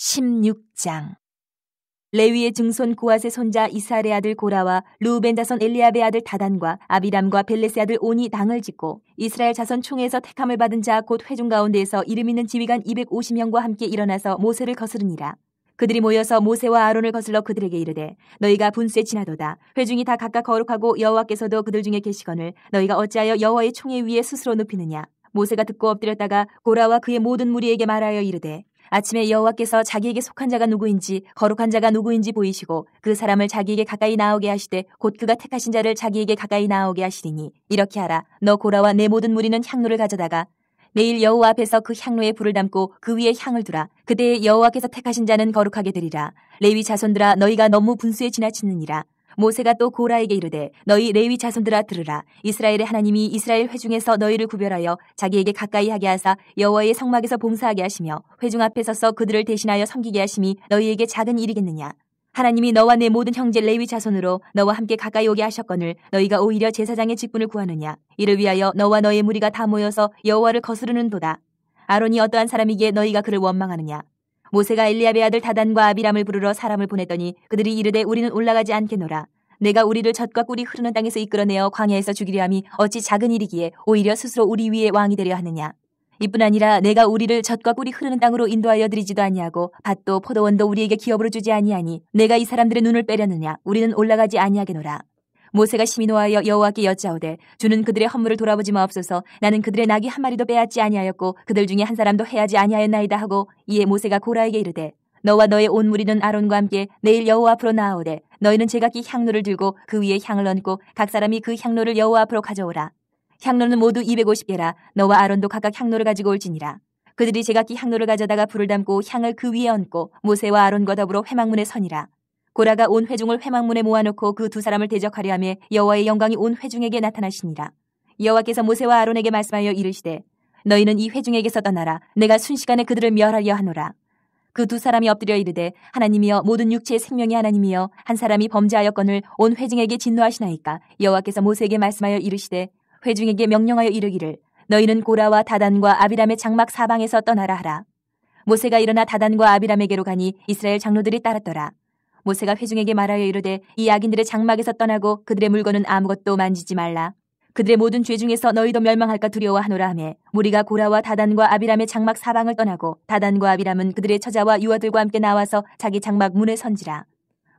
16장. 레위의 증손 고앗의 손자 이스할의 아들 고라와 르우벤 자손 엘리압의 아들 다단과 아비람과 벨렛의 아들 온이 당을 짓고 이스라엘 자손 총회에서 택함을 받은 자 곧 회중 가운데에서 이름 있는 지휘관 250명과 함께 일어나서 모세를 거스르니라. 그들이 모여서 모세와 아론을 거슬러 그들에게 이르되 너희가 분수에 지나도다. 회중이 다 각각 거룩하고 여호와께서도 그들 중에 계시거늘 너희가 어찌하여 여호와의 총회 위에 스스로 눕히느냐. 모세가 듣고 엎드렸다가 고라와 그의 모든 무리에게 말하여 이르되 아침에 여호와께서 자기에게 속한 자가 누구인지 거룩한 자가 누구인지 보이시고 그 사람을 자기에게 가까이 나오게 하시되 곧 그가 택하신 자를 자기에게 가까이 나오게 하시리니 이렇게 하라. 너 고라와 내 모든 무리는 향로를 가져다가 내일 여호와 앞에서 그 향로에 불을 담고 그 위에 향을 두라. 그때 여호와께서 택하신 자는 거룩하게 되리라. 레위 자손들아 너희가 너무 분수에 지나치느니라. 모세가 또 고라에게 이르되 너희 레위 자손들아 들으라. 이스라엘의 하나님이 이스라엘 회중에서 너희를 구별하여 자기에게 가까이 하게 하사 여호와의 성막에서 봉사하게 하시며 회중 앞에 서서 그들을 대신하여 섬기게 하심이 너희에게 작은 일이겠느냐. 하나님이 너와 내 모든 형제 레위 자손으로 너와 함께 가까이 오게 하셨거늘 너희가 오히려 제사장의 직분을 구하느냐. 이를 위하여 너와 너의 무리가 다 모여서 여호와를 거스르는도다. 아론이 어떠한 사람이기에 너희가 그를 원망하느냐. 모세가 엘리압의 아들 다단과 아비람을 부르러 사람을 보냈더니 그들이 이르되 우리는 올라가지 않겠노라. 내가 우리를 젖과 꿀이 흐르는 땅에서 이끌어내어 광야에서 죽이려 함이 어찌 작은 일이기에 오히려 스스로 우리 위에 왕이 되려 하느냐. 이뿐 아니라 내가 우리를 젖과 꿀이 흐르는 땅으로 인도하여 드리지도 아니하고 밭도 포도원도 우리에게 기업으로 주지 아니하니 내가 이 사람들의 눈을 빼려느냐. 우리는 올라가지 아니하겠노라. 모세가 심히 노하여 여호와께 여짜오되 주는 그들의 허물을 돌아보지 마옵소서. 나는 그들의 낙이 한 마리도 빼앗지 아니하였고 그들 중에 한 사람도 해하지 아니하였나이다 하고 이에 모세가 고라에게 이르되 너와 너의 온 무리는 아론과 함께 내일 여호와 앞으로 나아오되 너희는 제각기 향로를 들고 그 위에 향을 얹고 각 사람이 그 향로를 여호와 앞으로 가져오라. 향로는 모두 250개라. 너와 아론도 각각 향로를 가지고 올지니라. 그들이 제각기 향로를 가져다가 불을 담고 향을 그 위에 얹고 모세와 아론과 더불어 회막문에 서니라. 고라가 온 회중을 회막문에 모아놓고 그 두 사람을 대적하려 하며 여호와의 영광이 온 회중에게 나타나시니라. 여호와께서 모세와 아론에게 말씀하여 이르시되 너희는 이 회중에게서 떠나라. 내가 순식간에 그들을 멸하려 하노라. 그 두 사람이 엎드려 이르되 하나님이여 모든 육체의 생명의 하나님이여 한 사람이 범죄하였거늘 온 회중에게 진노하시나이까. 여호와께서 모세에게 말씀하여 이르시되 회중에게 명령하여 이르기를 너희는 고라와 다단과 아비람의 장막 사방에서 떠나라 하라. 모세가 일어나 다단과 아비람에게로 가니 이스라엘 장로들이 따랐더라. 모세가 회중에게 말하여 이르되 이 악인들의 장막에서 떠나고 그들의 물건은 아무것도 만지지 말라. 그들의 모든 죄 중에서 너희도 멸망할까 두려워하노라 하며 무리가 고라와 다단과 아비람의 장막 사방을 떠나고 다단과 아비람은 그들의 처자와 유아들과 함께 나와서 자기 장막 문에 선지라.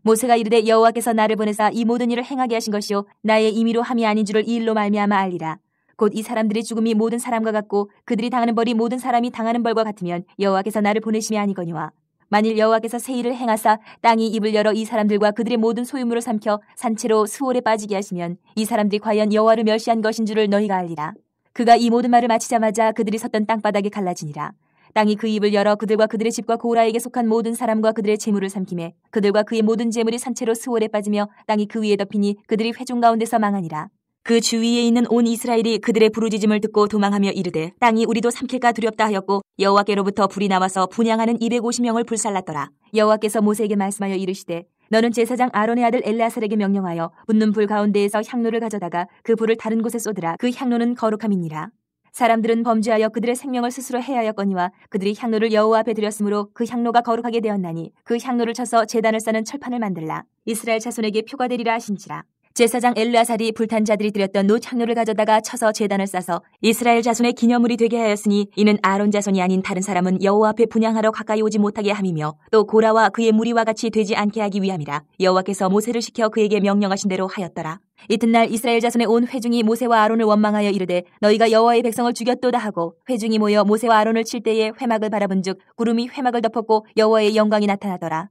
모세가 이르되 여호와께서 나를 보내사 이 모든 일을 행하게 하신 것이요 나의 임의로 함이 아닌 줄을 이 일로 말미암아 알리라. 곧 이 사람들의 죽음이 모든 사람과 같고 그들이 당하는 벌이 모든 사람이 당하는 벌과 같으면 여호와께서 나를 보내심이 아니거니와 만일 여호와께서 새 일을 행하사 땅이 입을 열어 이 사람들과 그들의 모든 소유물을 삼켜 산채로 수월에 빠지게 하시면 이 사람들이 과연 여호와를 멸시한 것인 줄을 너희가 알리라. 그가 이 모든 말을 마치자마자 그들이 섰던 땅바닥이 갈라지니라. 땅이 그 입을 열어 그들과 그들의 집과 고라에게 속한 모든 사람과 그들의 재물을 삼키매 그들과 그의 모든 재물이 산채로 수월에 빠지며 땅이 그 위에 덮이니 그들이 회중 가운데서 망하니라. 그 주위에 있는 온 이스라엘이 그들의 부르짖음을 듣고 도망하며 이르되 땅이 우리도 삼킬까 두렵다 하였고 여호와께로부터 불이 나와서 분향하는 250명을 불살랐더라. 여호와께서 모세에게 말씀하여 이르시되 너는 제사장 아론의 아들 엘르아살에게 명령하여 붙는 불 가운데에서 향로를 가져다가 그 불을 다른 곳에 쏟으라. 그 향로는 거룩함이니라. 사람들은 범죄하여 그들의 생명을 스스로 해하였거니와 그들이 향로를 여호와 앞에 드렸으므로 그 향로가 거룩하게 되었나니 그 향로를 쳐서 제단을 싸는 철판을 만들라. 이스라엘 자손에게 표가 되리라 하신지라. 제사장 엘르아살이 불탄 자들이 드렸던 놋 향로를 가져다가 쳐서 제단을 싸서 이스라엘 자손의 기념물이 되게 하였으니 이는 아론 자손이 아닌 다른 사람은 여호와 앞에 분향하러 가까이 오지 못하게 함이며 또 고라와 그의 무리와 같이 되지 않게 하기 위함이라. 여호와께서 모세를 시켜 그에게 명령하신 대로 하였더라. 이튿날 이스라엘 자손의 온 회중이 모세와 아론을 원망하여 이르되 너희가 여호와의 백성을 죽였도다 하고 회중이 모여 모세와 아론을 칠 때에 회막을 바라본즉 구름이 회막을 덮었고 여호와의 영광이 나타나더라.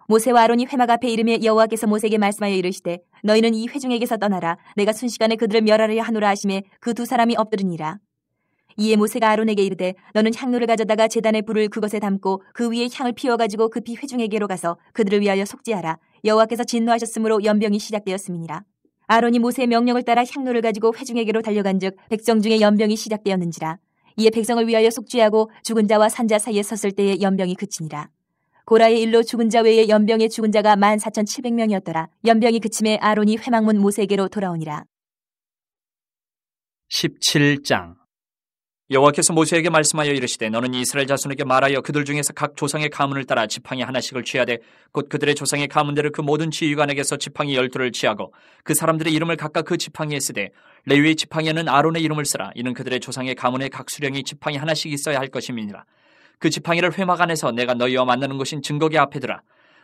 모세와 아론이 회막 앞에 이르며 여호와께서 모세에게 말씀하여 이르시되 너희는 이 회중에게서 떠나라. 내가 순식간에 그들을 멸하려 하노라 하시매 그 두 사람이 엎드르니라. 이에 모세가 아론에게 이르되 너는 향로를 가져다가 제단의 불을 그것에 담고 그 위에 향을 피워가지고 급히 회중에게로 가서 그들을 위하여 속죄하라. 여호와께서 진노하셨으므로 연병이 시작되었음이니라. 아론이 모세의 명령을 따라 향로를 가지고 회중에게로 달려간즉 백성 중에 연병이 시작되었는지라. 이에 백성을 위하여 속죄하고 죽은 자와 산 자 사이에 섰을 때에 연병이 그치니라. 고라의 일로 죽은 자 외에 연병에 죽은 자가 14,700명이었더라. 연병이 그침에 아론이 회막문 모세에게로 돌아오니라. 17장. 여호와께서 모세에게 말씀하여 이르시되 너는 이스라엘 자손에게 말하여 그들 중에서 각 조상의 가문을 따라 지팡이 하나씩을 취하되 곧 그들의 조상의 가문대로 그 모든 지휘관에게서 지팡이 12를 취하고 그 사람들의 이름을 각각 그 지팡이에 쓰되 레위의 지팡이에는 아론의 이름을 쓰라. 이는 그들의 조상의 가문의 각 수령이 지팡이 하나씩 있어야 할 것임이니라. 그 지팡이를 회막 안에서 내가 너희와 만나는 곳인 증거궤 앞에 두라.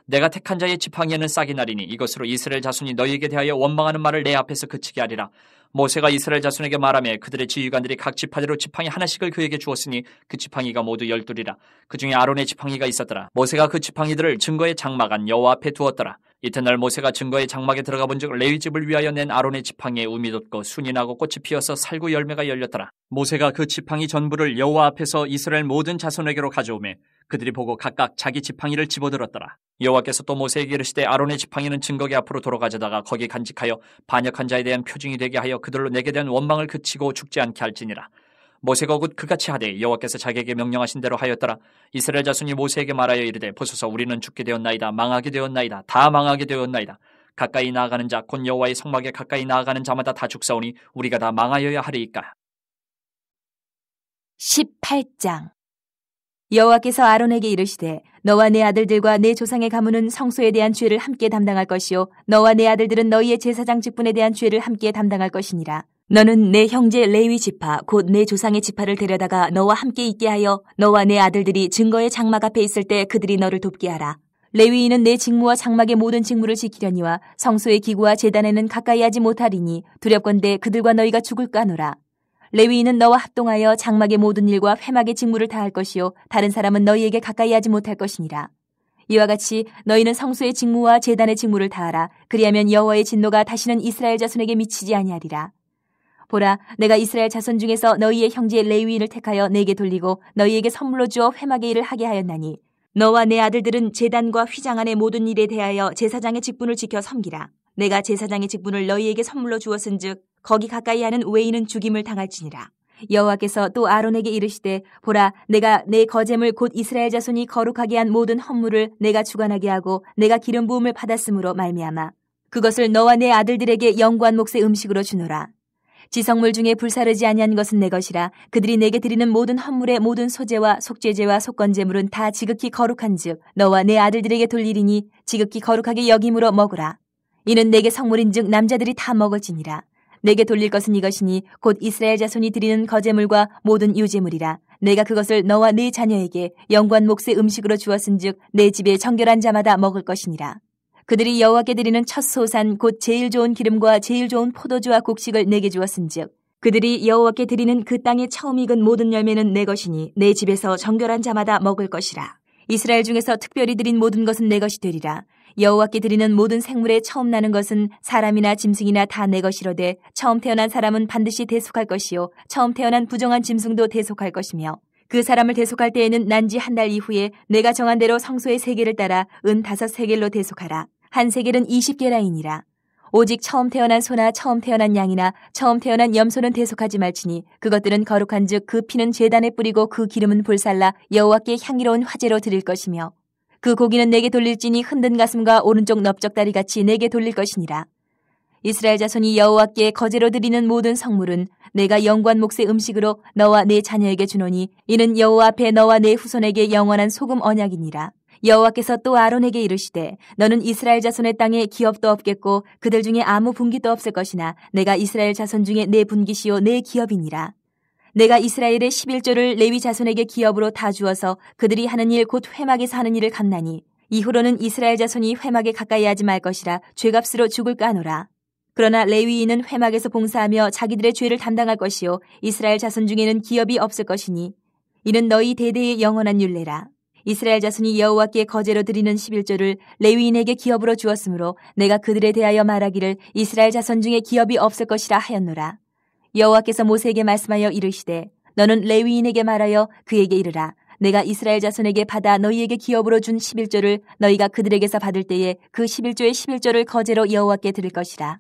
내가 택한 자의 지팡이에는 싹이 나리니 이것으로 이스라엘 자손이 너희에게 대하여 원망하는 말을 내 앞에서 그치게 하리라. 모세가 이스라엘 자손에게 말하며 그들의 지휘관들이 각 지파대로 지팡이 하나씩을 그에게 주었으니 그 지팡이가 모두 12이라. 그 중에 아론의 지팡이가 있었더라. 모세가 그 지팡이들을 증거의 장막 안 여호와 앞에 두었더라. 이튿날 모세가 증거의 장막에 들어가 본즉 레위 집을 위하여 낸 아론의 지팡이에 움이 돋고 순이 나고 꽃이 피어서 살구 열매가 열렸더라. 모세가 그 지팡이 전부를 여호와 앞에서 이스라엘 모든 자손에게로 가져오매 그들이 보고 각각 자기 지팡이를 집어들었더라. 여호와께서 또 모세에게 이르시되 아론의 지팡이는 증거궤 앞으로 돌아가져다가 거기 간직하여 반역한 자에 대한 표징이 되게 하여 그들로 내게 대한 원망을 그치고 죽지 않게 할지니라. 모세가 곧 그같이 하되 여호와께서 자기에게 명령하신 대로 하였더라. 이스라엘 자손이 모세에게 말하여 이르되 보소서 우리는 죽게 되었나이다. 망하게 되었나이다. 다 망하게 되었나이다. 가까이 나아가는 자 곧 여호와의 성막에 가까이 나아가는 자마다 다 죽사오니 우리가 다 망하여야 하리이까. 18장. 여호와께서 아론에게 이르시되 너와 내 아들들과 내 조상의 가문은 성소에 대한 죄를 함께 담당할 것이요 너와 내 아들들은 너희의 제사장 직분에 대한 죄를 함께 담당할 것이니라. 너는 내 형제 레위 지파 곧 내 조상의 지파를 데려다가 너와 함께 있게 하여 너와 내 아들들이 증거의 장막 앞에 있을 때 그들이 너를 돕게 하라. 레위인은 내 직무와 장막의 모든 직무를 지키려니와 성소의 기구와 제단에는 가까이 하지 못하리니 두렵건대 그들과 너희가 죽을까 하노라. 레위인은 너와 합동하여 장막의 모든 일과 회막의 직무를 다할 것이요 다른 사람은 너희에게 가까이 하지 못할 것이니라. 이와 같이 너희는 성소의 직무와 제단의 직무를 다하라. 그리하면 여호와의 진노가 다시는 이스라엘 자손에게 미치지 아니하리라. 보라, 내가 이스라엘 자손 중에서 너희의 형제 레위인을 택하여 내게 돌리고 너희에게 선물로 주어 회막의 일을 하게 하였나니 너와 내 아들들은 제단과 휘장 안의 모든 일에 대하여 제사장의 직분을 지켜 섬기라. 내가 제사장의 직분을 너희에게 선물로 주었은즉 거기 가까이 하는 외인은 죽임을 당할지니라. 여호와께서 또 아론에게 이르시되 보라, 내가 내 거제물 곧 이스라엘 자손이 거룩하게 한 모든 헌물을 내가 주관하게 하고 내가 기름 부음을 받았으므로 말미암아 그것을 너와 내 아들들에게 영구한 몫의 음식으로 주노라. 지성물 중에 불사르지 아니한 것은 내 것이라. 그들이 내게 드리는 모든 헌물의 모든 소제와 속죄제와 속건제물은 다 지극히 거룩한즉 너와 내 아들들에게 돌리리니 지극히 거룩하게 여김으로 먹으라. 이는 내게 성물인즉 남자들이 다 먹을지니라. 내게 돌릴 것은 이것이니 곧 이스라엘 자손이 드리는 거제물과 모든 유제물이라. 내가 그것을 너와 네 자녀에게 영구한 몫의 음식으로 주었은즉 내 집에 정결한 자마다 먹을 것이니라. 그들이 여호와께 드리는 첫 소산 곧 제일 좋은 기름과 제일 좋은 포도주와 곡식을 내게 주었은즉 그들이 여호와께 드리는 그 땅에 처음 익은 모든 열매는 내 것이니 내 집에서 정결한 자마다 먹을 것이라. 이스라엘 중에서 특별히 드린 모든 것은 내 것이 되리라. 여호와께 드리는 모든 생물에 처음 나는 것은 사람이나 짐승이나 다 내 것이로되 처음 태어난 사람은 반드시 대속할 것이요 처음 태어난 부정한 짐승도 대속할 것이며 그 사람을 대속할 때에는 난지 한 달 이후에 내가 정한 대로 성소의 세겔을 따라 은 5세겔로 대속하라. 한 세겔은 20게라이니라. 오직 처음 태어난 소나 처음 태어난 양이나 처음 태어난 염소는 대속하지 말지니 그것들은 거룩한즉 그 피는 제단에 뿌리고 그 기름은 불살라 여호와께 향기로운 화제로 드릴 것이며 그 고기는 내게 돌릴지니 흔든 가슴과 오른쪽 넓적다리 같이 내게 돌릴 것이니라. 이스라엘 자손이 여호와께 거제로 드리는 모든 성물은 내가 영구한 몫의 음식으로 너와 내 자녀에게 주노니 이는 여호와 앞에 너와 내 후손에게 영원한 소금 언약이니라. 여호와께서 또 아론에게 이르시되 너는 이스라엘 자손의 땅에 기업도 없겠고 그들 중에 아무 분깃도 없을 것이나 내가 이스라엘 자손 중에 내 분깃이요 내 기업이니라. 내가 이스라엘의 11조를 레위 자손에게 기업으로 다 주어서 그들이 하는 일 곧 회막에서 하는 일을 갚나니 이후로는 이스라엘 자손이 회막에 가까이 하지 말 것이라 죄값으로 죽을까 하노라. 그러나 레위인은 회막에서 봉사하며 자기들의 죄를 담당할 것이요 이스라엘 자손 중에는 기업이 없을 것이니 이는 너희 대대의 영원한 율례라. 이스라엘 자손이 여호와께 거제로 드리는 11조를 레위인에게 기업으로 주었으므로 내가 그들에 대하여 말하기를 이스라엘 자손 중에 기업이 없을 것이라 하였노라. 여호와께서 모세에게 말씀하여 이르시되 너는 레위인에게 말하여 그에게 이르라. 내가 이스라엘 자손에게 받아 너희에게 기업으로 준 11조를 너희가 그들에게서 받을 때에 그 11조의 11조를 거제로 여호와께 드릴 것이라.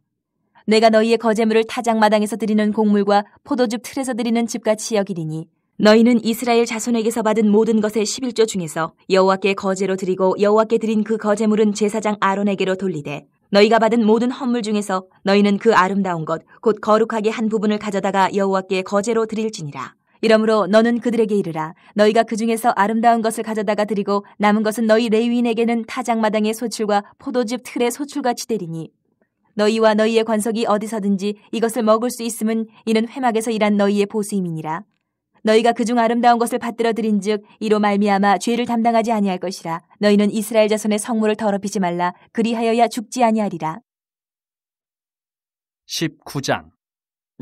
내가 너희의 거제물을 타작마당에서 드리는 곡물과 포도즙 틀에서 드리는 집같이 여기리니 너희는 이스라엘 자손에게서 받은 모든 것의 11조 중에서 여호와께 거제로 드리고 여호와께 드린 그 거제물은 제사장 아론에게로 돌리되 너희가 받은 모든 헌물 중에서 너희는 그 아름다운 것 곧 거룩하게 한 부분을 가져다가 여호와께 거제로 드릴지니라. 이러므로 너는 그들에게 이르라. 너희가 그 중에서 아름다운 것을 가져다가 드리고 남은 것은 너희 레위인에게는 타작마당의 소출과 포도즙 틀의 소출같이 되리니 너희와 너희의 관석이 어디서든지 이것을 먹을 수 있음은 이는 회막에서 일한 너희의 보수임이니라. 너희가 그중 아름다운 것을 받들어 드린즉 이로 말미암아 죄를 담당하지 아니할 것이라. 너희는 이스라엘 자손의 성물을 더럽히지 말라. 그리하여야 죽지 아니하리라. 19장.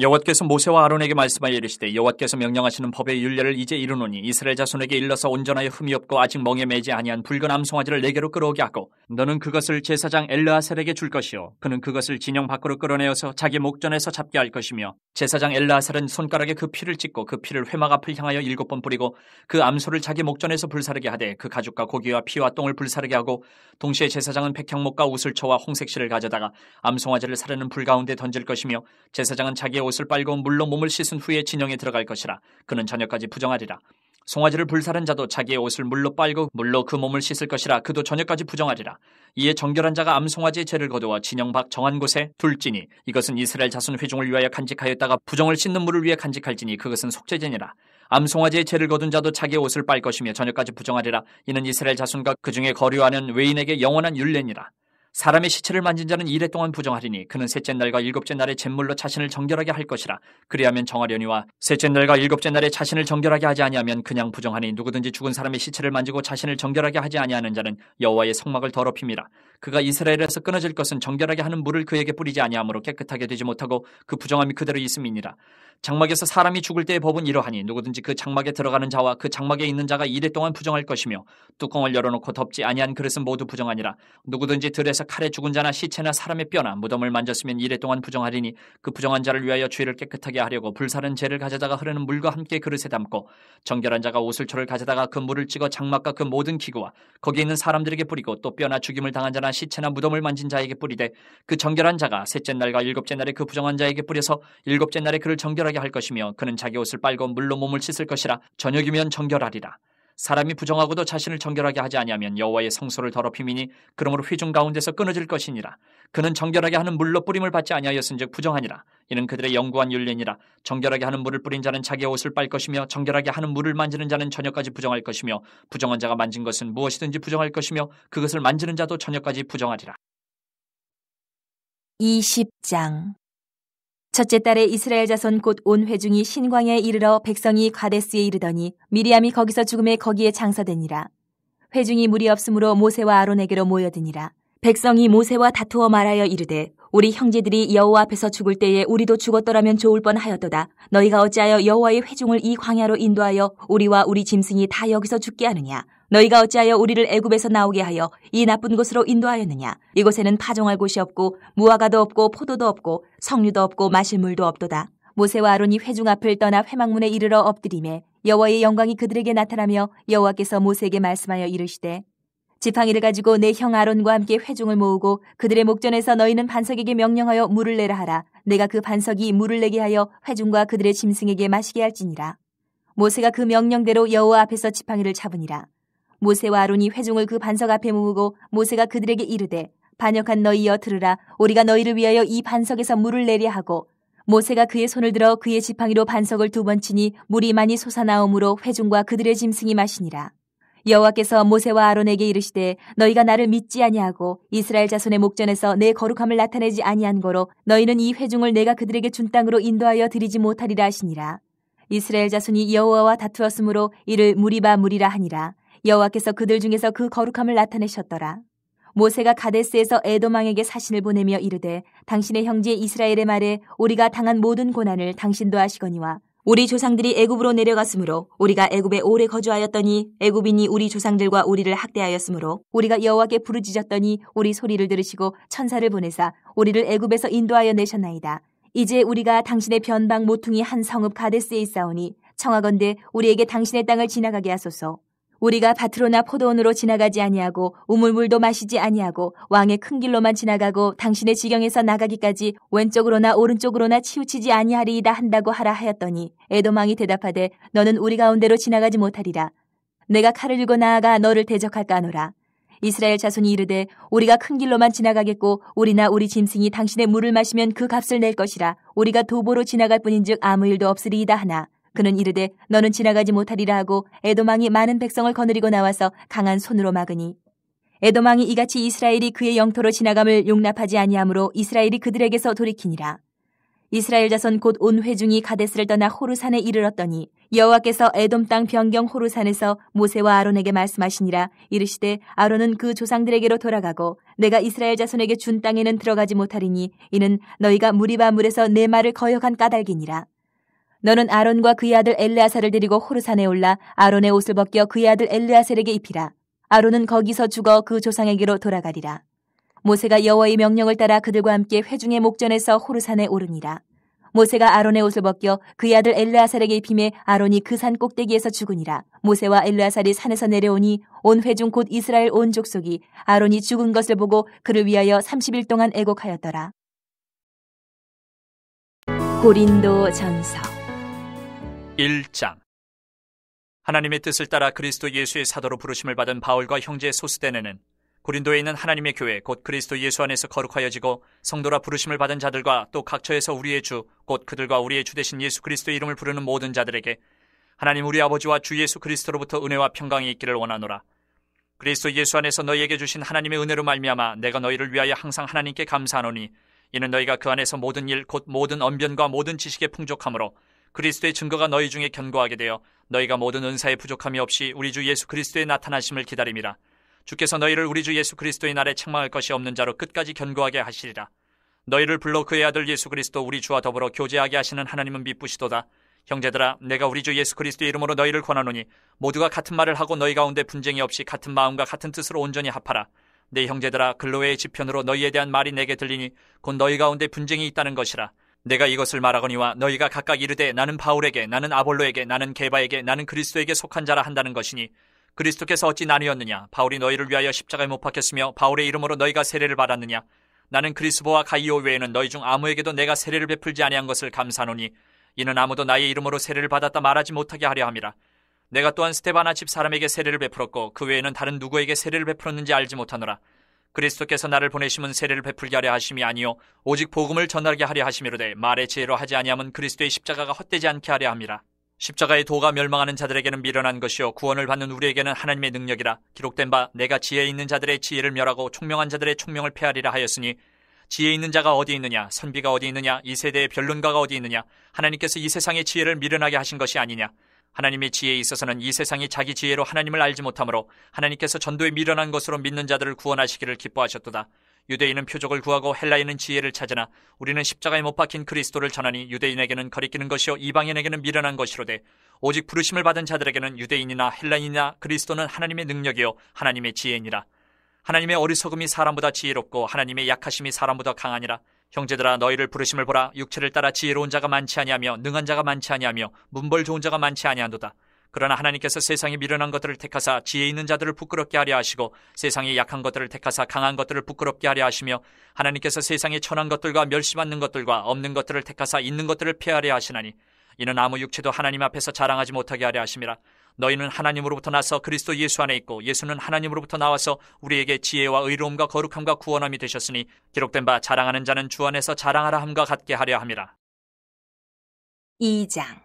여호와께서 모세와 아론에게 말씀하여 이르시되 여호와께서 명령하시는 법의 율례를 이제 이루노니 이스라엘 자손에게 일러서 온전하여 흠이 없고 아직 멍에 매지 아니한 붉은 암송아지를 내게로 끌어오게 하고 너는 그것을 제사장 엘르아셀에게 줄 것이요 그는 그것을 진영 밖으로 끌어내어서 자기 목전에서 잡게 할 것이며 제사장 엘르아셀은 손가락에 그 피를 찍고 그 피를 회막 앞을 향하여 7번 뿌리고 그 암소를 자기 목전에서 불사르게 하되 그 가죽과 고기와 피와 똥을 불사르게 하고 동시에 제사장은 백향목과 우슬초와 홍색실을 가져다가 암송아지를 사르는 불 가운데 던질 것이며 제사장은 자기의 옷을 빨고 물로 몸을 씻은 후에 진영에 들어갈 것이라. 그는 저녁까지 부정하리라. 송아지를 불사른 자도 자기의 옷을 물로 빨고 물로 그 몸을 씻을 것이라. 그도 저녁까지 부정하리라. 이에 정결한 자가 암송아지의 죄를 거두어 진영 밖 정한 곳에 둘지니 이것은 이스라엘 자손 회중을 위하여 간직하였다가 부정을 씻는 물을 위해 간직할지니 그것은 속죄제니라. 암송아지의 죄를 거둔 자도 자기의 옷을 빨 것이며 저녁까지 부정하리라. 이는 이스라엘 자손과 그 중에 거류하는 외인에게 영원한 율례니라. 사람의 시체를 만진 자는 이래 동안 부정하리니 그는 셋째 날과 일곱째 날에 잿물로 자신을 정결하게 할 것이라. 그리하면 정하려니와 셋째 날과 일곱째 날에 자신을 정결하게 하지 아니하면 그냥 부정하니 누구든지 죽은 사람의 시체를 만지고 자신을 정결하게 하지 아니하는 자는 여호와의 성막을 더럽힙니다. 그가 이스라엘에서 끊어질 것은 정결하게 하는 물을 그에게 뿌리지 아니하므로 깨끗하게 되지 못하고 그 부정함이 그대로 있음이니라. 장막에서 사람이 죽을 때의 법은 이러하니 누구든지 그 장막에 들어가는 자와 그 장막에 있는 자가 이래 동안 부정할 것이며 뚜껑을 열어놓고 덮지 아니한 그릇은 모두 부정하니라. 누구든지 들에서 칼에 죽은 자나 시체나 사람의 뼈나 무덤을 만졌으면 이래 동안 부정하리니 그 부정한 자를 위하여 죄를 깨끗하게 하려고 불사른 재를 가져다가 흐르는 물과 함께 그릇에 담고 정결한 자가 오슬초를 가져다가 그 물을 찍어 장막과 그 모든 기구와 거기에 있는 사람들에게 뿌리고 또 뼈나 죽임을 당한 자나 시체나 무덤을 만진 자에게 뿌리되 그 정결한 자가 셋째 날과 일곱째 날에 그 부정한 자에게 뿌려서 일곱째 날에 그를 정결하게 할 것이며 그는 자기 옷을 빨고 물로 몸을 씻을 것이라. 저녁이면 정결하리라. 사람이 부정하고도 자신을 정결하게 하지 아니하면 여호와의 성소를 더럽힘이니 그러므로 회중 가운데서 끊어질 것이니라. 그는 정결하게 하는 물로 뿌림을 받지 아니하였은즉 부정하니라. 이는 그들의 영구한 율례니라. 정결하게 하는 물을 뿌린 자는 자기의 옷을 빨 것이며 정결하게 하는 물을 만지는 자는 저녁까지 부정할 것이며 부정한 자가 만진 것은 무엇이든지 부정할 것이며 그것을 만지는 자도 저녁까지 부정하리라. 20장. 첫째 달에 이스라엘 자손 곧 온 회중이 신광야에 이르러 백성이 가데스에 이르더니 미리암이 거기서 죽음에 거기에 장사되니라. 회중이 무리 없으므로 모세와 아론에게로 모여드니라. 백성이 모세와 다투어 말하여 이르되 우리 형제들이 여호와 앞에서 죽을 때에 우리도 죽었더라면 좋을 뻔하였도다. 너희가 어찌하여 여호와의 회중을 이 광야로 인도하여 우리와 우리 짐승이 다 여기서 죽게 하느냐? 너희가 어찌하여 우리를 애굽에서 나오게 하여 이 나쁜 곳으로 인도하였느냐? 이곳에는 파종할 곳이 없고 무화과도 없고 포도도 없고 석류도 없고 마실 물도 없도다. 모세와 아론이 회중 앞을 떠나 회막문에 이르러 엎드리매 여호와의 영광이 그들에게 나타나며 여호와께서 모세에게 말씀하여 이르시되 지팡이를 가지고 내 형 아론과 함께 회중을 모으고 그들의 목전에서 너희는 반석에게 명령하여 물을 내라 하라. 내가 그 반석이 물을 내게 하여 회중과 그들의 짐승에게 마시게 할지니라. 모세가 그 명령대로 여호와 앞에서 지팡이를 잡으니라. 모세와 아론이 회중을 그 반석 앞에 모으고 모세가 그들에게 이르되 반역한 너희여 들으라. 우리가 너희를 위하여 이 반석에서 물을 내려 하고 모세가 그의 손을 들어 그의 지팡이로 반석을 2번 치니 물이 많이 솟아나오므로 회중과 그들의 짐승이 마시니라. 여호와께서 모세와 아론에게 이르시되 너희가 나를 믿지 아니하고 이스라엘 자손의 목전에서 내 거룩함을 나타내지 아니한 거로 너희는 이 회중을 내가 그들에게 준 땅으로 인도하여 드리지 못하리라 하시니라. 이스라엘 자손이 여호와와 다투었으므로 이를 무리바 무리라 하니라. 여호와께서 그들 중에서 그 거룩함을 나타내셨더라. 모세가 가데스에서 에돔 왕에게 사신을 보내며 이르되 당신의 형제 이스라엘의 말에 우리가 당한 모든 고난을 당신도 아시거니와 우리 조상들이 애굽으로 내려갔으므로 우리가 애굽에 오래 거주하였더니 애굽인이 우리 조상들과 우리를 학대하였으므로 우리가 여호와께 부르짖었더니 우리 소리를 들으시고 천사를 보내사 우리를 애굽에서 인도하여 내셨나이다. 이제 우리가 당신의 변방 모퉁이 한 성읍 가데스에 있사오니 청하건대 우리에게 당신의 땅을 지나가게 하소서. 우리가 밭으로나 포도원으로 지나가지 아니하고 우물물도 마시지 아니하고 왕의 큰 길로만 지나가고 당신의 지경에서 나가기까지 왼쪽으로나 오른쪽으로나 치우치지 아니하리이다 한다고 하라 하였더니 에돔 왕이 대답하되 너는 우리 가운데로 지나가지 못하리라. 내가 칼을 들고 나아가 너를 대적할까 하노라. 이스라엘 자손이 이르되 우리가 큰 길로만 지나가겠고 우리나 우리 짐승이 당신의 물을 마시면 그 값을 낼 것이라. 우리가 도보로 지나갈 뿐인즉 아무 일도 없으리이다 하나 그는 이르되 너는 지나가지 못하리라 하고 에돔 왕이 많은 백성을 거느리고 나와서 강한 손으로 막으니 에돔 왕이 이같이 이스라엘이 그의 영토로 지나감을 용납하지 아니하므로 이스라엘이 그들에게서 돌이키니라. 이스라엘 자손 곧 온 회중이 가데스를 떠나 호르산에 이르렀더니 여호와께서 에돔 땅 변경 호르산에서 모세와 아론에게 말씀하시니라. 이르시되 아론은 그 조상들에게로 돌아가고 내가 이스라엘 자손에게 준 땅에는 들어가지 못하리니 이는 너희가 무리바 물에서 내 말을 거역한 까닭이니라. 너는 아론과 그의 아들 엘르아살을 데리고 호르산에 올라 아론의 옷을 벗겨 그의 아들 엘르아살에게 입히라. 아론은 거기서 죽어 그 조상에게로 돌아가리라. 모세가 여호와의 명령을 따라 그들과 함께 회중의 목전에서 호르산에 오르니라. 모세가 아론의 옷을 벗겨 그의 아들 엘르아살에게 입히매 아론이 그 산 꼭대기에서 죽으니라. 모세와 엘르아살이 산에서 내려오니 온 회중 곧 이스라엘 온 족속이 아론이 죽은 것을 보고 그를 위하여 30일 동안 애곡하였더라. 고린도 전서 1장. 하나님의 뜻을 따라 그리스도 예수의 사도로 부르심을 받은 바울과 형제 소스데네는 고린도에 있는 하나님의 교회 곧 그리스도 예수 안에서 거룩하여지고 성도라 부르심을 받은 자들과 또 각처에서 우리의 주 곧 그들과 우리의 주 되신 예수 그리스도의 이름을 부르는 모든 자들에게 하나님 우리 아버지와 주 예수 그리스도로부터 은혜와 평강이 있기를 원하노라. 그리스도 예수 안에서 너희에게 주신 하나님의 은혜로 말미암아 내가 너희를 위하여 항상 하나님께 감사하노니 이는 너희가 그 안에서 모든 일 곧 모든 언변과 모든 지식의 풍족함으로 그리스도의 증거가 너희 중에 견고하게 되어 너희가 모든 은사의 부족함이 없이 우리 주 예수 그리스도의 나타나심을 기다림이라. 주께서 너희를 우리 주 예수 그리스도의 날에 책망할 것이 없는 자로 끝까지 견고하게 하시리라. 너희를 불러 그의 아들 예수 그리스도 우리 주와 더불어 교제하게 하시는 하나님은 미쁘시도다. 형제들아, 내가 우리 주 예수 그리스도의 이름으로 너희를 권하노니 모두가 같은 말을 하고 너희 가운데 분쟁이 없이 같은 마음과 같은 뜻으로 온전히 합하라. 내 형제들아, 글로웨의 지편으로 너희에 대한 말이 내게 들리니 곧 너희 가운데 분쟁이 있다는 것이라. 내가 이것을 말하거니와 너희가 각각 이르되 나는 바울에게, 나는 아볼로에게, 나는 게바에게, 나는 그리스도에게 속한 자라 한다는 것이니 그리스도께서 어찌 나뉘었느냐? 바울이 너희를 위하여 십자가에 못 박혔으며 바울의 이름으로 너희가 세례를 받았느냐? 나는 그리스보와 가이오 외에는 너희 중 아무에게도 내가 세례를 베풀지 아니한 것을 감사하노니 이는 아무도 나의 이름으로 세례를 받았다 말하지 못하게 하려 함이라. 내가 또한 스데바나 집 사람에게 세례를 베풀었고 그 외에는 다른 누구에게 세례를 베풀었는지 알지 못하노라. 그리스도께서 나를 보내심은 세례를 베풀게 하려 하심이 아니요 오직 복음을 전하게 하려 하심이로되 말의 지혜로 하지 아니하면 그리스도의 십자가가 헛되지 않게 하려 함이라. 십자가의 도가 멸망하는 자들에게는 미련한 것이요 구원을 받는 우리에게는 하나님의 능력이라. 기록된 바 내가 지혜 있는 자들의 지혜를 멸하고 총명한 자들의 총명을 폐하리라 하였으니 지혜 있는 자가 어디 있느냐? 선비가 어디 있느냐? 이 세대의 변론가가 어디 있느냐? 하나님께서 이 세상의 지혜를 미련하게 하신 것이 아니냐? 하나님의 지혜에 있어서는 이 세상이 자기 지혜로 하나님을 알지 못하므로 하나님께서 전도에 미련한 것으로 믿는 자들을 구원하시기를 기뻐하셨도다. 유대인은 표적을 구하고 헬라인은 지혜를 찾으나 우리는 십자가에 못 박힌 그리스도를 전하니 유대인에게는 거리끼는 것이요 이방인에게는 미련한 것이로되 오직 부르심을 받은 자들에게는 유대인이나 헬라인이나 그리스도는 하나님의 능력이요 하나님의 지혜니라. 하나님의 어리석음이 사람보다 지혜롭고 하나님의 약하심이 사람보다 강하니라. 형제들아, 너희를 부르심을 보라. 육체를 따라 지혜로운 자가 많지 아니하며 능한 자가 많지 아니하며 문벌 좋은 자가 많지 아니한도다. 그러나 하나님께서 세상에 미련한 것들을 택하사 지혜 있는 자들을 부끄럽게 하려 하시고 세상에 약한 것들을 택하사 강한 것들을 부끄럽게 하려 하시며 하나님께서 세상에 천한 것들과 멸시받는 것들과 없는 것들을 택하사 있는 것들을 폐하려 하시나니 이는 아무 육체도 하나님 앞에서 자랑하지 못하게 하려 하심이라. 너희는 하나님으로부터 나서 그리스도 예수 안에 있고 예수는 하나님으로부터 나와서 우리에게 지혜와 의로움과 거룩함과 구원함이 되셨으니 기록된 바 자랑하는 자는 주 안에서 자랑하라 함과 같게 하려 함이라. 2장.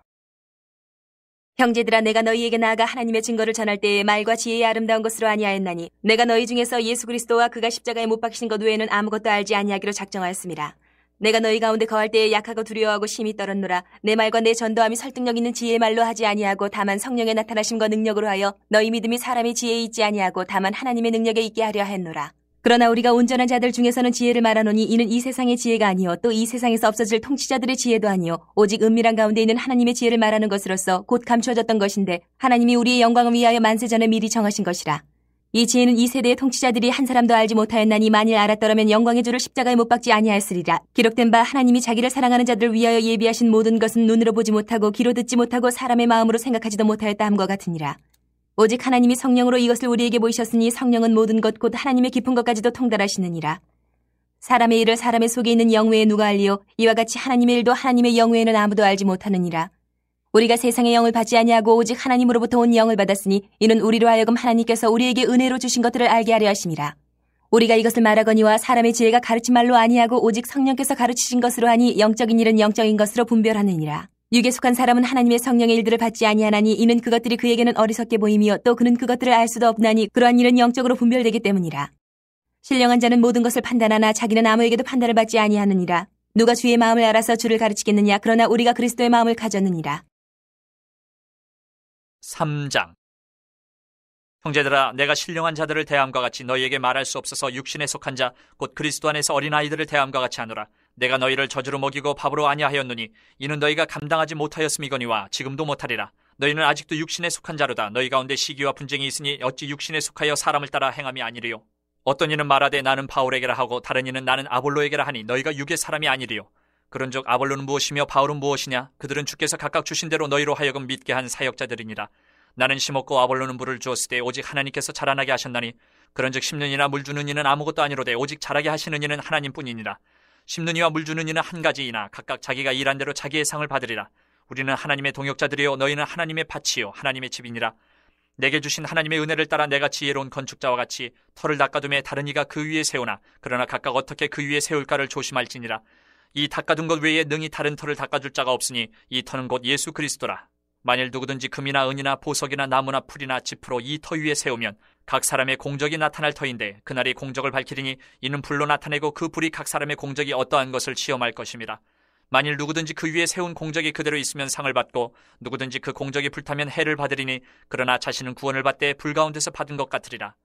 형제들아, 내가 너희에게 나아가 하나님의 증거를 전할 때에 말과 지혜의 아름다운 것으로 아니하였나니 내가 너희 중에서 예수 그리스도와 그가 십자가에 못 박히신 것 외에는 아무것도 알지 아니하기로 작정하였습니다. 내가 너희 가운데 거할 때에 약하고 두려워하고 심히 떨었노라. 내 말과 내 전도함이 설득력 있는 지혜의 말로 하지 아니하고 다만 성령의 나타나심과 능력으로 하여 너희 믿음이 사람의 지혜에 있지 아니하고 다만 하나님의 능력에 있게 하려 했노라. 그러나 우리가 온전한 자들 중에서는 지혜를 말하노니 이는 이 세상의 지혜가 아니요 또 이 세상에서 없어질 통치자들의 지혜도 아니요 오직 은밀한 가운데 있는 하나님의 지혜를 말하는 것으로서 곧 감추어졌던 것인데 하나님이 우리의 영광을 위하여 만세 전에 미리 정하신 것이라. 이 지혜는 이 세대의 통치자들이 한 사람도 알지 못하였나니 만일 알았더라면 영광의 주를 십자가에 못 박지 아니하였으리라. 기록된 바 하나님이 자기를 사랑하는 자들을 위하여 예비하신 모든 것은 눈으로 보지 못하고 귀로 듣지 못하고 사람의 마음으로 생각하지도 못하였다 함과 같으니라. 오직 하나님이 성령으로 이것을 우리에게 보이셨으니 성령은 모든 것 곧 하나님의 깊은 것까지도 통달하시느니라. 사람의 일을 사람의 속에 있는 영 외에 누가 알리요? 이와 같이 하나님의 일도 하나님의 영 외에는 아무도 알지 못하느니라. 우리가 세상의 영을 받지 아니하고 오직 하나님으로부터 온 영을 받았으니 이는 우리로 하여금 하나님께서 우리에게 은혜로 주신 것들을 알게 하려 하심이라. 우리가 이것을 말하거니와 사람의 지혜가 가르친 말로 아니하고 오직 성령께서 가르치신 것으로 하니 영적인 일은 영적인 것으로 분별하느니라. 육에 속한 사람은 하나님의 성령의 일들을 받지 아니하나니 이는 그것들이 그에게는 어리석게 보임이요 또 그는 그것들을 알 수도 없나니 그러한 일은 영적으로 분별되기 때문이라. 신령한 자는 모든 것을 판단하나 자기는 아무에게도 판단을 받지 아니하느니라. 누가 주의 마음을 알아서 주를 가르치겠느냐. 그러나 우리가 그리스도의 마음을 가졌느니라. 3장. 형제들아, 내가 신령한 자들을 대함과 같이 너희에게 말할 수 없어서 육신에 속한 자 곧 그리스도 안에서 어린아이들을 대함과 같이 하노라. 내가 너희를 젖으로 먹이고 밥으로 아니하였느니 이는 너희가 감당하지 못하였음이거니와 지금도 못하리라. 너희는 아직도 육신에 속한 자로다. 너희 가운데 시기와 분쟁이 있으니 어찌 육신에 속하여 사람을 따라 행함이 아니리요. 어떤 이는 말하되 나는 바울에게라 하고 다른 이는 나는 아볼로에게라 하니 너희가 육의 사람이 아니리요. 그런즉 아볼로는 무엇이며 바울은 무엇이냐? 그들은 주께서 각각 주신 대로 너희로 하여금 믿게 한 사역자들이니라. 나는 심었고 아볼로는 물을 주었으되 오직 하나님께서 자라나게 하셨나니 그런즉 심는 이나 물 주는 이는 아무것도 아니로되 오직 자라게 하시는 이는 하나님뿐이니라. 심는 이와 물 주는 이는 한 가지이나 각각 자기가 일한 대로 자기의 상을 받으리라. 우리는 하나님의 동역자들이요 너희는 하나님의 밭이요 하나님의 집이니라. 내게 주신 하나님의 은혜를 따라 내가 지혜로운 건축자와 같이 터를 닦아둠에 다른 이가 그 위에 세우나 그러나 각각 어떻게 그 위에 세울까를 조심할지니라. 이 닦아둔 것 외에 능히 다른 터를 닦아줄 자가 없으니 이 터는 곧 예수 그리스도라. 만일 누구든지 금이나 은이나 보석이나 나무나 풀이나 짚으로 이 터 위에 세우면 각 사람의 공적이 나타날 터인데 그날이 공적을 밝히리니 이는 불로 나타내고 그 불이 각 사람의 공적이 어떠한 것을 시험할 것입니다. 만일 누구든지 그 위에 세운 공적이 그대로 있으면 상을 받고 누구든지 그 공적이 불타면 해를 받으리니 그러나 자신은 구원을 받되 불 가운데서 받은 것 같으리라.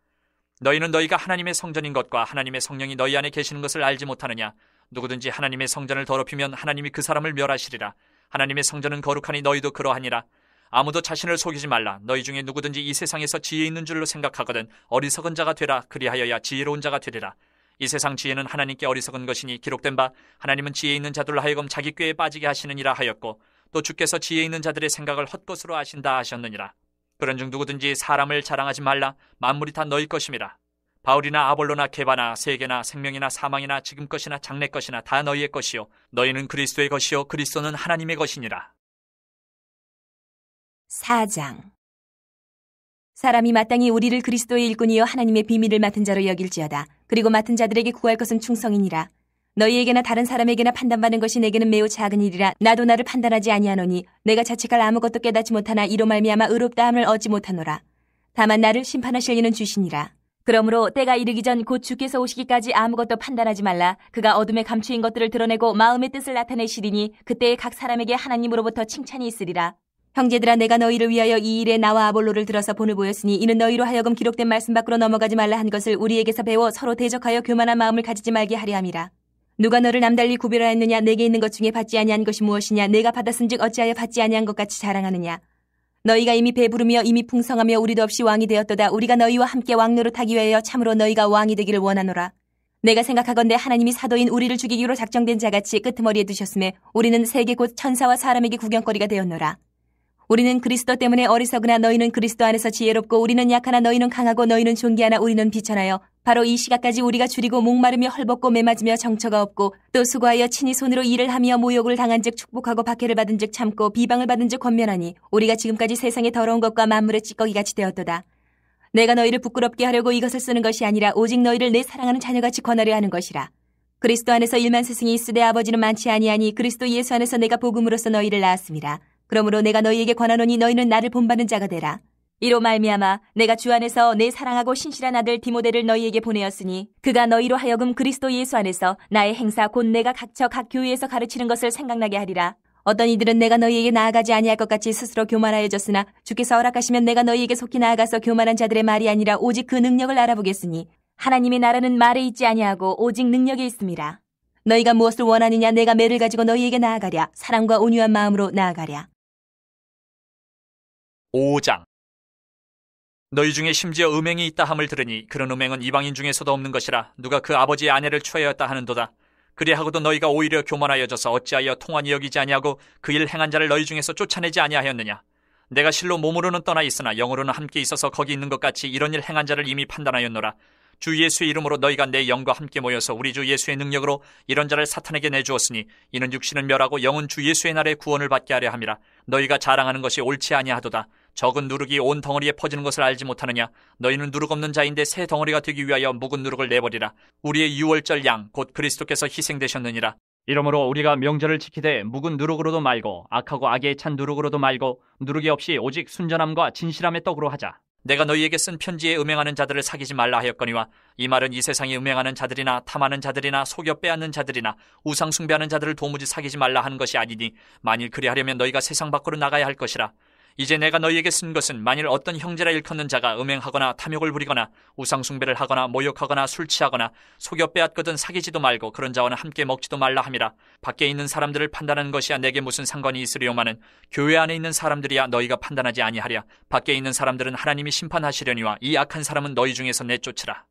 너희는 너희가 하나님의 성전인 것과 하나님의 성령이 너희 안에 계시는 것을 알지 못하느냐? 누구든지 하나님의 성전을 더럽히면 하나님이 그 사람을 멸하시리라. 하나님의 성전은 거룩하니 너희도 그러하니라. 아무도 자신을 속이지 말라. 너희 중에 누구든지 이 세상에서 지혜 있는 줄로 생각하거든 어리석은 자가 되라. 그리하여야 지혜로운 자가 되리라. 이 세상 지혜는 하나님께 어리석은 것이니 기록된 바 하나님은 지혜 있는 자들로 하여금 자기 꾀에 빠지게 하시느니라 하였고 또 주께서 지혜 있는 자들의 생각을 헛것으로 아신다 하셨느니라. 그런즉 누구든지 사람을 자랑하지 말라. 만물이 다 너희 것임이라. 바울이나 아볼로나 게바나 세계나 생명이나 사망이나 지금 것이나 장래 것이나 다 너희의 것이요 너희는 그리스도의 것이요 그리스도는 하나님의 것이니라. 4장. 사람이 마땅히 우리를 그리스도의 일꾼이요 하나님의 비밀을 맡은 자로 여길지어다. 그리고 맡은 자들에게 구할 것은 충성이니라. 너희에게나 다른 사람에게나 판단받는 것이 내게는 매우 작은 일이라. 나도 나를 판단하지 아니하노니 내가 자책할 아무것도 깨닫지 못하나 이로 말미암아 의롭다함을 얻지 못하노라. 다만 나를 심판하실 이는 주시니라. 그러므로 때가 이르기 전 곧 주께서 오시기까지 아무것도 판단하지 말라. 그가 어둠에 감추인 것들을 드러내고 마음의 뜻을 나타내시리니 그때에 각 사람에게 하나님으로부터 칭찬이 있으리라. 형제들아, 내가 너희를 위하여 이 일에 나와 아볼로를 들어서 본을 보였으니 이는 너희로 하여금 기록된 말씀 밖으로 넘어가지 말라 한 것을 우리에게서 배워 서로 대적하여 교만한 마음을 가지지 말게 하려 함이라. 누가 너를 남달리 구별하였느냐? 내게 있는 것 중에 받지 아니한 것이 무엇이냐? 내가 받았은즉 어찌하여 받지 아니한 것 같이 자랑하느냐? 너희가 이미 배부르며 이미 풍성하며 우리도 없이 왕이 되었도다. 우리가 너희와 함께 왕노릇하기 위하여 참으로 너희가 왕이 되기를 원하노라. 내가 생각하건대 하나님이 사도인 우리를 죽이기로 작정된 자같이 끄트머리에 두셨음에 우리는 세계 곧 천사와 사람에게 구경거리가 되었노라. 우리는 그리스도 때문에 어리석으나 너희는 그리스도 안에서 지혜롭고 우리는 약하나 너희는 강하고 너희는 존귀하나 우리는 비천하여 바로 이 시각까지 우리가 줄이고 목마르며 헐벗고 매맞으며 정처가 없고 또 수고하여 친히 손으로 일을 하며 모욕을 당한즉 축복하고 박해를 받은즉 참고 비방을 받은즉 권면하니 우리가 지금까지 세상의 더러운 것과 만물의 찌꺼기같이 되었도다. 내가 너희를 부끄럽게 하려고 이것을 쓰는 것이 아니라 오직 너희를 내 사랑하는 자녀같이 권하려 하는 것이라. 그리스도 안에서 일만 스승이 있으되 아버지는 많지 아니하니 그리스도 예수 안에서 내가 복음으로써 너희를 낳았습니다. 그러므로 내가 너희에게 권하노니 너희는 나를 본받는 자가 되라. 이로 말미암아 내가 주 안에서 내 사랑하고 신실한 아들 디모데를 너희에게 보내었으니 그가 너희로 하여금 그리스도 예수 안에서 나의 행사 곧 내가 각처 각 교회에서 가르치는 것을 생각나게 하리라. 어떤 이들은 내가 너희에게 나아가지 아니할 것 같이 스스로 교만하여졌으나 주께서 허락하시면 내가 너희에게 속히 나아가서 교만한 자들의 말이 아니라 오직 그 능력을 알아보겠으니 하나님의 나라는 말에 있지 아니하고 오직 능력에 있습니다. 너희가 무엇을 원하느냐? 내가 매를 가지고 너희에게 나아가랴. 사랑과 온유한 마음으로 나아가랴. 5장. 너희 중에 심지어 음행이 있다 함을 들으니 그런 음행은 이방인 중에서도 없는 것이라. 누가 그 아버지의 아내를 취하였다 하는도다. 그리하고도 너희가 오히려 교만하여져서 어찌하여 통한이 여기지 아니하고 그 일 행한 자를 너희 중에서 쫓아내지 아니하였느냐? 내가 실로 몸으로는 떠나 있으나 영으로는 함께 있어서 거기 있는 것 같이 이런 일 행한 자를 이미 판단하였노라. 주 예수의 이름으로 너희가 내 영과 함께 모여서 우리 주 예수의 능력으로 이런 자를 사탄에게 내주었으니 이는 육신은 멸하고 영은 주 예수의 날에 구원을 받게 하려 함이라. 너희가 자랑하는 것이 옳지 아니하도다. 적은 누룩이 온 덩어리에 퍼지는 것을 알지 못하느냐? 너희는 누룩 없는 자인데 새 덩어리가 되기 위하여 묵은 누룩을 내버리라. 우리의 유월절 양 곧 그리스도께서 희생되셨느니라. 이러므로 우리가 명절을 지키되 묵은 누룩으로도 말고 악하고 악에 찬 누룩으로도 말고 누룩이 없이 오직 순전함과 진실함의 떡으로 하자. 내가 너희에게 쓴 편지에 음행하는 자들을 사귀지 말라 하였거니와 이 말은 이 세상에 음행하는 자들이나 탐하는 자들이나 속여 빼앗는 자들이나 우상 숭배하는 자들을 도무지 사귀지 말라 하는 것이 아니니 만일 그리하려면 너희가 세상 밖으로 나가야 할 것이라. 이제 내가 너희에게 쓴 것은 만일 어떤 형제라 일컫는 자가 음행하거나 탐욕을 부리거나 우상 숭배를 하거나 모욕하거나 술 취하거나 속여 빼앗거든 사귀지도 말고 그런 자와는 함께 먹지도 말라 함이라. 밖에 있는 사람들을 판단하는 것이야 내게 무슨 상관이 있으리요마는 교회 안에 있는 사람들이야 너희가 판단하지 아니하랴. 밖에 있는 사람들은 하나님이 심판하시려니와 이 악한 사람은 너희 중에서 내쫓으라.